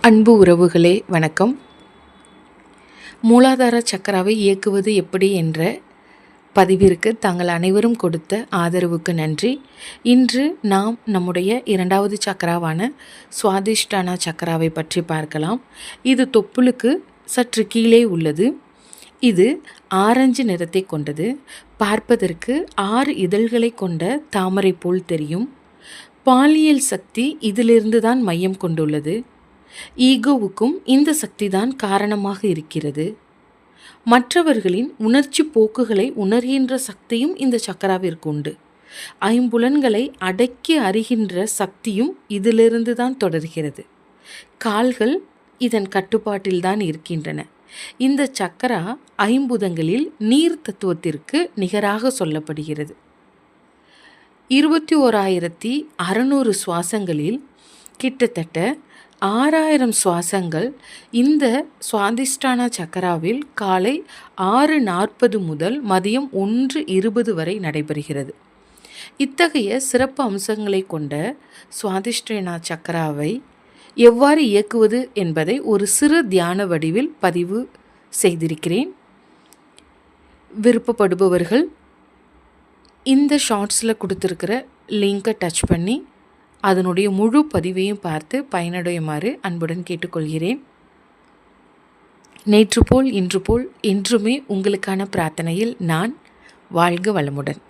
அன்பு உறவுகளே வணக்கம். மூலாதார சக்கராவை இயக்குவது எப்படி என்ற பதிவிற்கு தாங்கள் அனைவரும் கொடுத்த ஆதரவுக்கு நன்றி. இன்று நாம் நம்முடைய இரண்டாவது சக்கராவான சுவாதிஷ்டான சக்கராவை பற்றி பார்க்கலாம். இது தொப்புளுக்கு சற்று கீழே உள்ளது. இது ஆரஞ்சு நிறத்தை கொண்டது. பார்ப்பதற்கு 6 இதழ்களை கொண்ட தாமரை போல் தெரியும். பாலியல் சக்தி இதிலிருந்து தான் மையம் கொண்டுள்ளது. ஈகோவுக்கும் இந்த சக்தி தான் காரணமாக இருக்கிறது. மற்றவர்களின் உணர்ச்சி போக்குகளை உணர்கின்ற சக்தியும் இந்த சக்கராவிற்கு உண்டு. ஐம்புலன்களை அடக்கி அறிகின்ற சக்தியும் இதிலிருந்து தான் தொடர்கிறது. கால்கள் இதன் கட்டுப்பாட்டில் தான் இருக்கின்றன. இந்த சக்கரா ஐம்பூதங்களில் நீர் தத்துவத்திற்கு நிகராக சொல்லப்படுகிறது. 21,600 சுவாசங்களில் கிட்டத்தட்ட 6000 சுவாசங்கள் இந்த சுவாதிஷ்டான சக்கராவில் காலை 6:40 முதல் மதியம் 1:20 வரை நடைபெறுகிறது. இத்தகைய சிறப்பு அம்சங்களை கொண்ட சுவாதிஷ்டான சக்கராவை எவ்வாறு இயக்குவது என்பதை ஒரு சிறு தியான வடிவில் பதிவு செய்திருக்கிறேன். விருப்பப்படுபவர்கள் இந்த ஷார்ட்ஸில் கொடுத்துருக்கிற லிங்கை டச் பண்ணி அதனுடைய முழு பதிவையும் பார்த்து பயனடையுமாறு அன்புடன் கேட்டுக்கொள்கிறேன். நேற்று போல் இன்று போல் என்றுமே உங்களுக்கான பிரார்த்தனையில் நான். வாழ்க வளமுடன்.